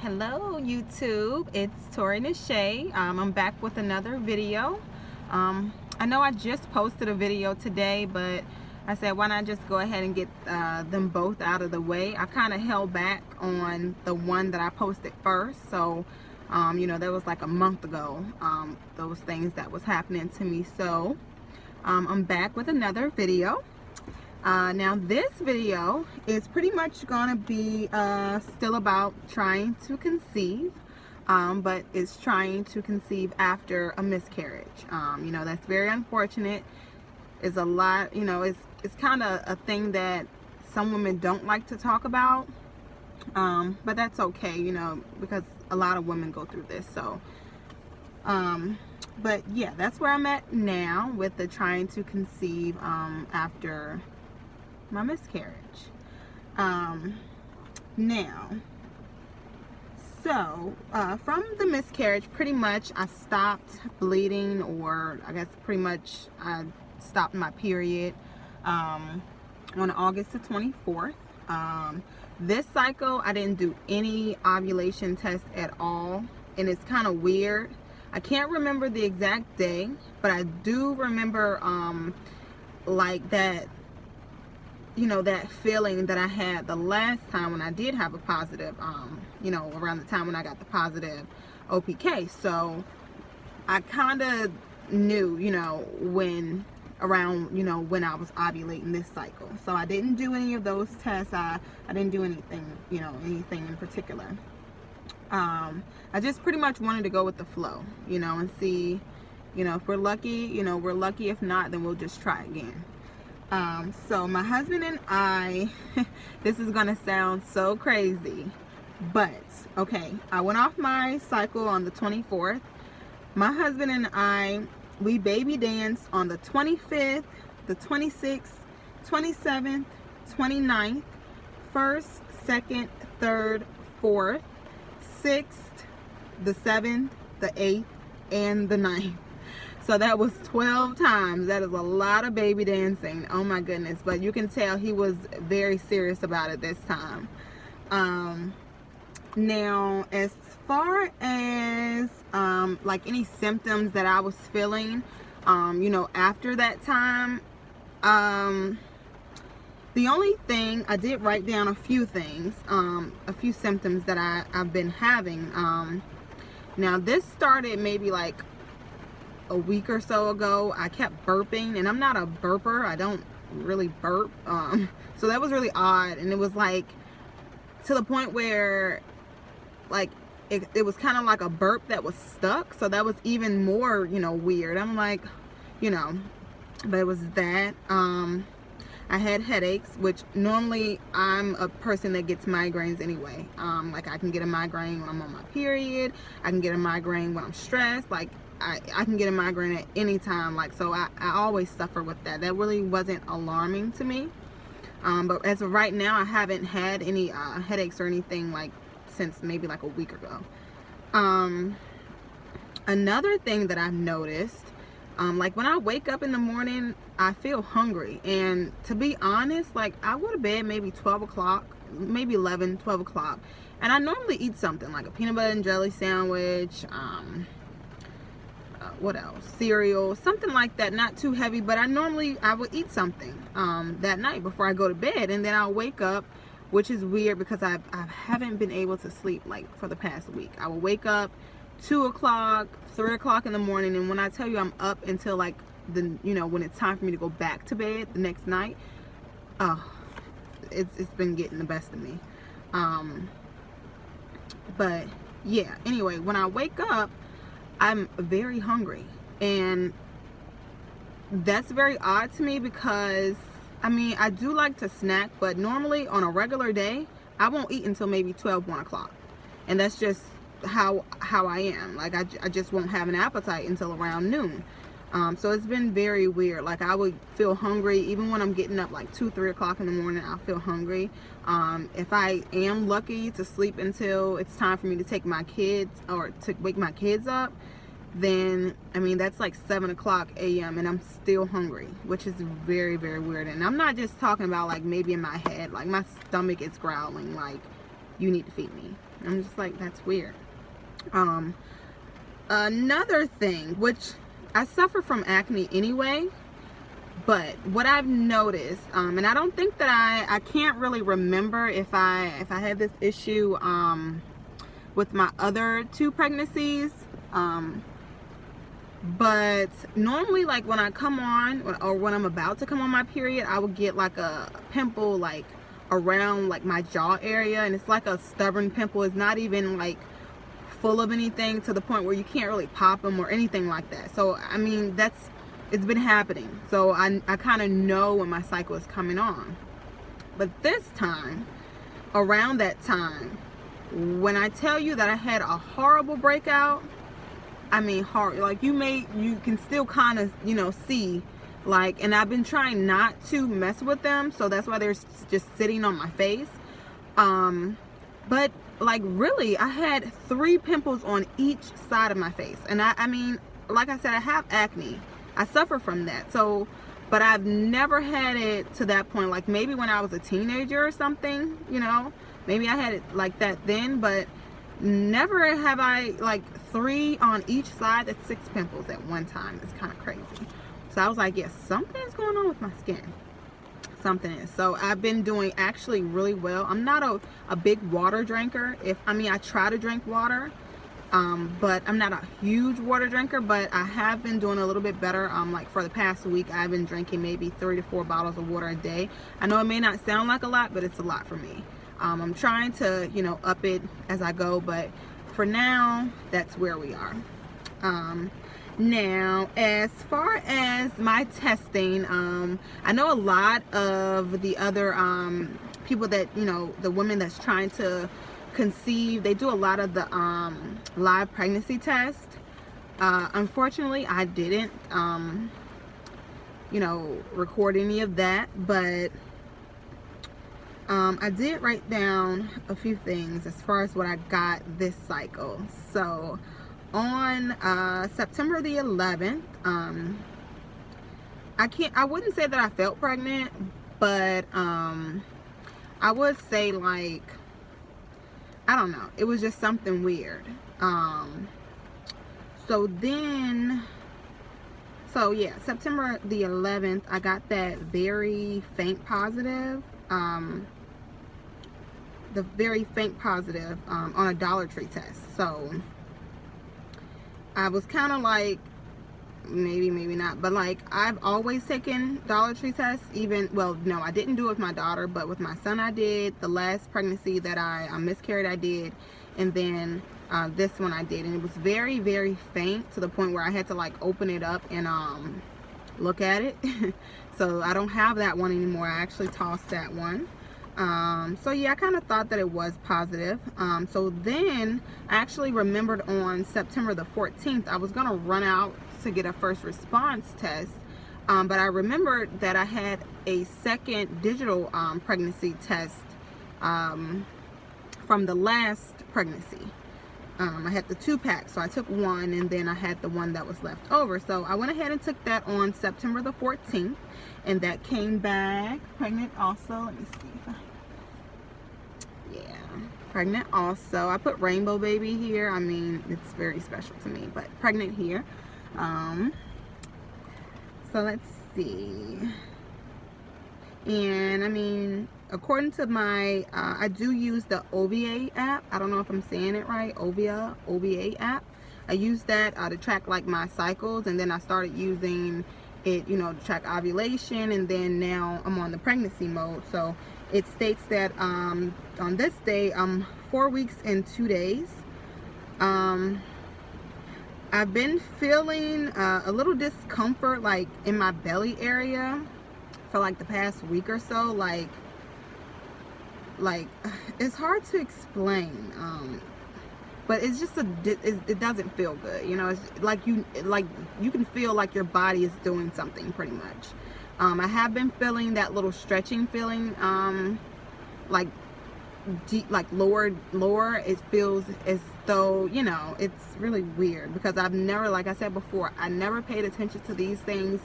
Hello YouTube, it's Tori Nashay. I'm back with another video. I know I just posted a video today, but I said why not just go ahead and get them both out of the way. I kind of held back on the one that I posted first, so you know, that was like a month ago, those things that was happening to me. So I'm back with another video. Now this video is pretty much gonna be still about trying to conceive, but it's trying to conceive after a miscarriage. You know, that's very unfortunate. It's a lot, you know, it's kind of a thing that some women don't like to talk about, but that's okay, you know, because a lot of women go through this. So but yeah, that's where I'm at now with the trying to conceive after my miscarriage. Now, so from the miscarriage, pretty much I stopped bleeding, or I guess pretty much I stopped my period on August the 24th. This cycle I didn't do any ovulation test at all, and it's kind of weird. I can't remember the exact day, but I do remember like that, you know, that feeling that I had the last time when I did have a positive, you know, around the time when I got the positive OPK. So I kind of knew, you know, when around, you know, when I was ovulating this cycle. So I didn't do any of those tests. I didn't do anything, you know, anything in particular. I just pretty much wanted to go with the flow, you know, and see, you know, if we're lucky, you know, we're lucky. If not, then we'll just try again. So my husband and I, this is gonna sound so crazy, but okay, I went off my cycle on the 24th. My husband and I, we baby danced on the 25th, the 26th, 27th, 29th, 1st, 2nd, 3rd, 4th, 6th, the 7th, the 8th, and the 9th. So that was 12 times. That is a lot of baby dancing. Oh my goodness. But you can tell he was very serious about it this time. Now, as far as like any symptoms that I was feeling, you know, after that time, the only thing, I did write down a few things, a few symptoms that I've been having. Now this started maybe like a week or so ago. I kept burping, and I'm not a burper. I don't really burp. So that was really odd, and it was like to the point where like it was kind of like a burp that was stuck. So that was even more, you know, weird. I'm like, you know, but it was that. I had headaches, which normally I'm a person that gets migraines anyway. Like I can get a migraine when I'm on my period. I can get a migraine when I'm stressed. Like I can get a migraine at any time. Like, so I always suffer with that. That really wasn't alarming to me. But as of right now, I haven't had any headaches or anything like since maybe like a week ago. Another thing that I've noticed, like when I wake up in the morning, I feel hungry. And to be honest, like I go to bed maybe 12 o'clock, maybe 11, 12 o'clock. And I normally eat something like a peanut butter and jelly sandwich, what else, cereal, something like that, not too heavy. But I would eat something that night before I go to bed, and then I'll wake up, which is weird because I haven't been able to sleep like for the past week. I will wake up 2 o'clock, 3 o'clock in the morning, and when I tell you I'm up until like the, you know, when it's time for me to go back to bed the next night, it's been getting the best of me. But yeah, anyway, when I wake up, I'm very hungry, and that's very odd to me because I mean, I do like to snack, but normally on a regular day I won't eat until maybe 12, 1 o'clock, and that's just how I am. Like I just won't have an appetite until around noon. So it's been very weird. Like I would feel hungry even when I'm getting up like 2, 3 o'clock in the morning. I'll feel hungry. If I am lucky to sleep until it's time for me to take my kids or to wake my kids up, then I mean that's like 7 o'clock a.m. and I'm still hungry, which is very, very weird. And I'm not just talking about like maybe in my head, like my stomach is growling like you need to feed me. I'm just like, that's weird. Another thing, which I suffer from acne anyway, but what I've noticed, and I don't think that I can't really remember if I had this issue with my other 2 pregnancies, but normally, like when I come on, or when I'm about to come on my period, I would get like a pimple like around like my jaw area, and it's like a stubborn pimple. It's not even like full of anything to the point where you can't really pop them or anything like that. So I mean, it's been happening, so I kind of know when my cycle is coming on. But this time, around that time, when I tell you that I had a horrible breakout, I mean hard, like you can still kind of, you know, see, like, and I've been trying not to mess with them, so that's why they're just sitting on my face. But like really, I had 3 pimples on each side of my face, and I mean, like I said, I have acne. I suffer from that. So, but I've never had it to that point. Like maybe when I was a teenager or something, you know, maybe I had it like that then, but never have I like 3 on each side. That's 6 pimples at one time. It's kind of crazy. So I was like, yes, something's going on with my skin. Something is. So I've been doing actually really well. I'm not a big water drinker. I try to drink water, but I'm not a huge water drinker, but I have been doing a little bit better. Like for the past week, I've been drinking maybe 3 to 4 bottles of water a day. I know it may not sound like a lot, but it's a lot for me. I'm trying to, you know, up it as I go, but for now, that's where we are. Now, as far as my testing, I know a lot of the other people that, you know, the women that's trying to conceive, they do a lot of the live pregnancy test. Unfortunately, I didn't, you know, record any of that, but I did write down a few things as far as what I got this cycle. So on September the 11th, I wouldn't say that I felt pregnant, but I would say, like, I don't know, it was just something weird. So yeah, September the 11th, I got that very faint positive, on a Dollar Tree test. So I was kind of like, maybe not, but like I've always taken Dollar Tree tests, even, well, no, I didn't do it with my daughter, but with my son I did. The last pregnancy that I miscarried, I did, and then this one I did, and it was very, very faint to the point where I had to like open it up and look at it. So I don't have that one anymore. I actually tossed that one. So yeah, I kind of thought that it was positive. So then I actually remembered on September the 14th, I was gonna run out to get a first response test, but I remembered that I had a second digital pregnancy test from the last pregnancy. I had the 2-pack, so I took one, and then I had the one that was left over. So I went ahead and took that on September the 14th, and that came back pregnant also. Let me see if I, yeah, pregnant also. I put rainbow baby here. I mean, it's very special to me, but pregnant here. So let's see. And I mean, according to my, I do use the OVA app. I don't know if I'm saying it right. OVA app. I use that to track like my cycles, and then I started using it, you know, to track ovulation, and then now I'm on the pregnancy mode. So it states that on this day I'm 4 weeks and 2 days. I've been feeling a little discomfort like in my belly area for like the past week or so. Like it's hard to explain, but it's just it doesn't feel good, you know. It's like you can feel like your body is doing something pretty much. I have been feeling that little stretching feeling, like deep, like lower. It feels as though, you know, it's really weird because I've never, like I said before, I never paid attention to these things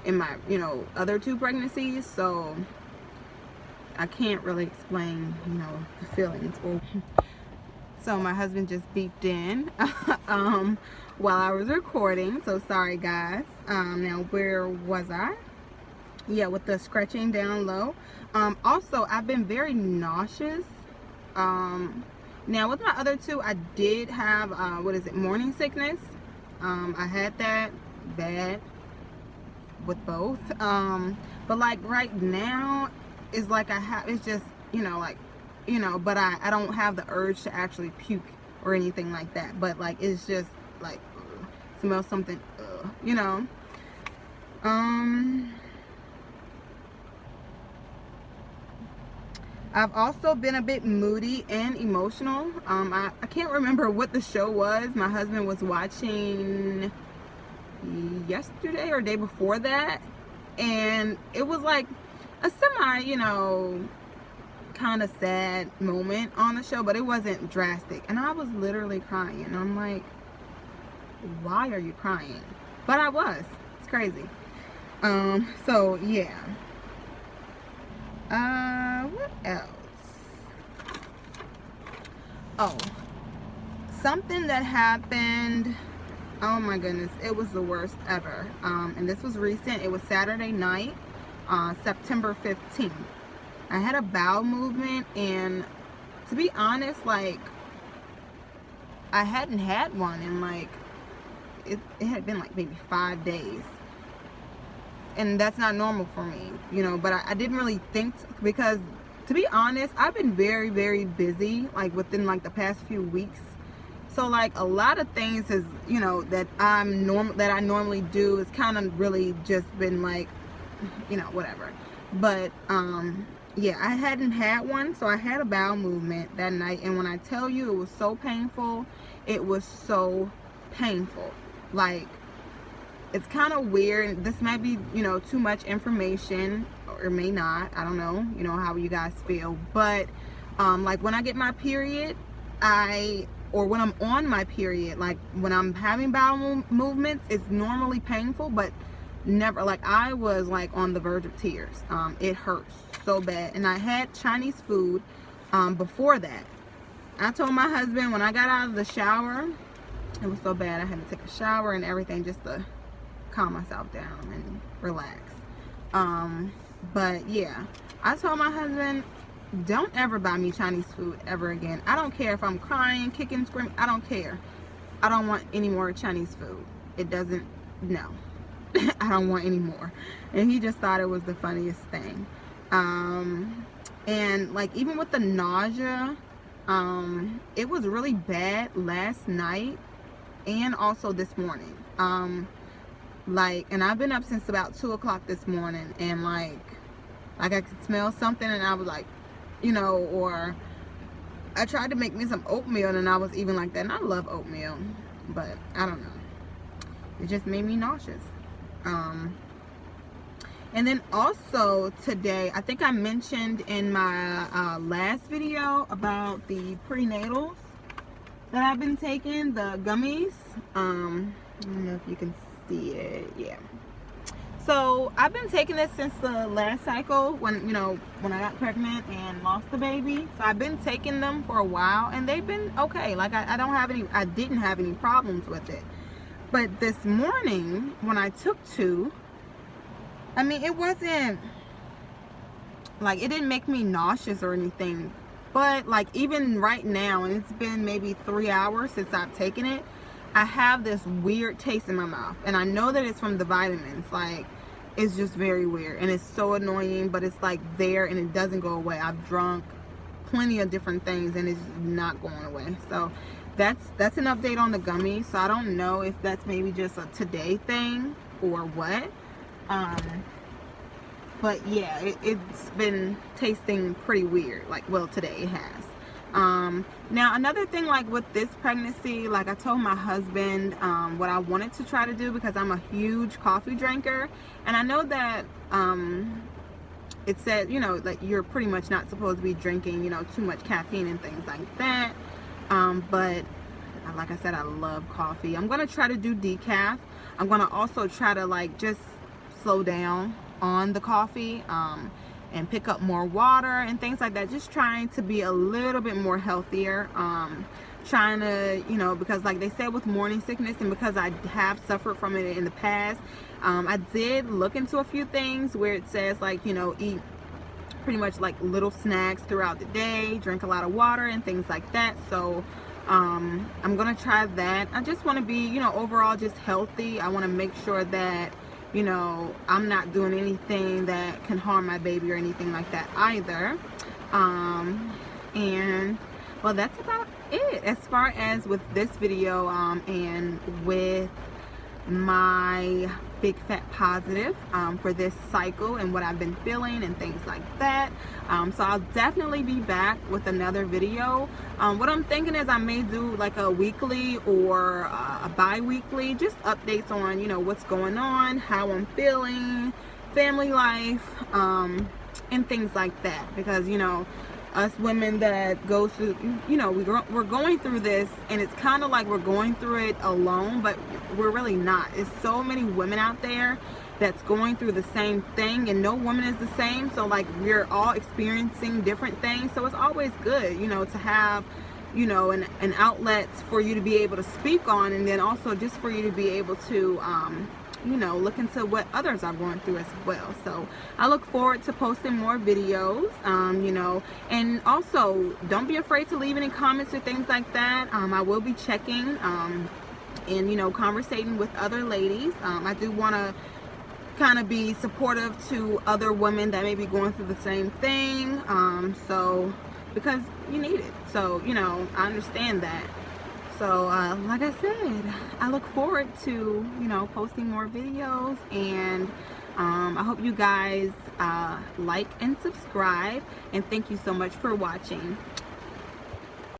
in my, you know, other 2 pregnancies. So I can't really explain, you know, the feelings. So my husband just beeped in while I was recording, so sorry guys. Now where was I? Yeah, with the scratching down low. Also, I've been very nauseous. Now with my other two, I did have morning sickness. I had that bad with both. But like right now, it's like it's just, you know, like, you know, but I don't have the urge to actually puke or anything like that. But like, it's just like, smell something, you know. I've also been a bit moody and emotional. I can't remember what the show was. My husband was watching yesterday or day before that, and it was like a semi, you know, kind of sad moment on the show, but it wasn't drastic, and I was literally crying, and I'm like, why are you crying? But I was. It's crazy. So yeah. What else? Oh, something that happened, oh my goodness, it was the worst ever. And this was recent. It was Saturday night, September 15th. I had a bowel movement, and to be honest, like, I hadn't had one in like, it had been like maybe 5 days. And that's not normal for me, you know, but I didn't really think, because to be honest, I've been very, very busy, like within like the past few weeks. So like a lot of things is, you know, that I normally do is kind of really just been like, you know, whatever. But yeah, I hadn't had one, so I had a bowel movement that night, and when I tell you it was so painful, it was so painful. Like, it's kind of weird. This might be, you know, too much information, or may not. I don't know, you know, how you guys feel. But like when I get my period, or when I'm on my period, like when I'm having bowel movements, it's normally painful, but never, like I was like on the verge of tears. It hurts so bad. And I had Chinese food before that. I told my husband when I got out of the shower, it was so bad I had to take a shower and everything just to calm myself down and relax. But yeah, I told my husband, don't ever buy me Chinese food ever again. I don't care if I'm crying, kicking, screaming, I don't care. I don't want any more Chinese food. It doesn't, no. I don't want any more. And he just thought it was the funniest thing. And like even with the nausea, it was really bad last night and also this morning. Like, and I've been up since about 2 o'clock this morning, and like I could smell something, and I was like, you know, or I tried to make me some oatmeal, and I was even like that, and I love oatmeal, but I don't know, it just made me nauseous. And then also today, I think I mentioned in my last video about the prenatals that I've been taking, the gummies. I don't know if you can see it. Yeah, so I've been taking this since the last cycle, when, you know, when I got pregnant and lost the baby. So I've been taking them for a while, and they've been okay. Like I didn't have any problems with it. But this morning when I took 2, I mean, it wasn't like, it didn't make me nauseous or anything, but like even right now, and it's been maybe 3 hours since I've taken it, I have this weird taste in my mouth, and I know that it's from the vitamins. Like, it's just very weird, and it's so annoying, but it's like there, and it doesn't go away. I've drunk plenty of different things, and it's not going away. So that's an update on the gummies. So I don't know if that's maybe just a today thing or what. But yeah, it's been tasting pretty weird. Like, well, today it has. Now another thing, like with this pregnancy, like I told my husband what I wanted to try to do, because I'm a huge coffee drinker, and I know that it said, you know, like you're pretty much not supposed to be drinking, you know, too much caffeine and things like that. But like I said, I love coffee. I'm gonna try to do decaf. I'm gonna also try to like just slow down on the coffee, and pick up more water and things like that. Just trying to be a little bit more healthier. Trying to, you know, because like they said with morning sickness, and because I have suffered from it in the past, I did look into a few things where it says, like, you know, eat pretty much like little snacks throughout the day, drink a lot of water and things like that. So I'm gonna try that. I just want to be, you know, overall just healthy. I want to make sure that, you know, I'm not doing anything that can harm my baby or anything like that either. And well, that's about it as far as with this video, and with my big fat positive for this cycle and what I've been feeling and things like that. So I'll definitely be back with another video. What I'm thinking is I may do like a weekly or a bi-weekly, just updates on, you know, what's going on, how I'm feeling, family life, and things like that. Because, you know, us women that go through, you know, we're going through this, and it's kind of like we're going through it alone, but we're really not. There's so many women out there that's going through the same thing, and no woman is the same. So like, we're all experiencing different things. So it's always good, you know, to have, you know, an outlet for you to be able to speak on, and then also just for you to be able to you know, look into what others are going through as well. So I look forward to posting more videos, you know, and also don't be afraid to leave any comments or things like that. I will be checking and, you know, conversating with other ladies. I do want to kind of be supportive to other women that may be going through the same thing, so because you need it. So, you know, I understand that. So like I said, I look forward to, you know, posting more videos, and I hope you guys like and subscribe, and thank you so much for watching.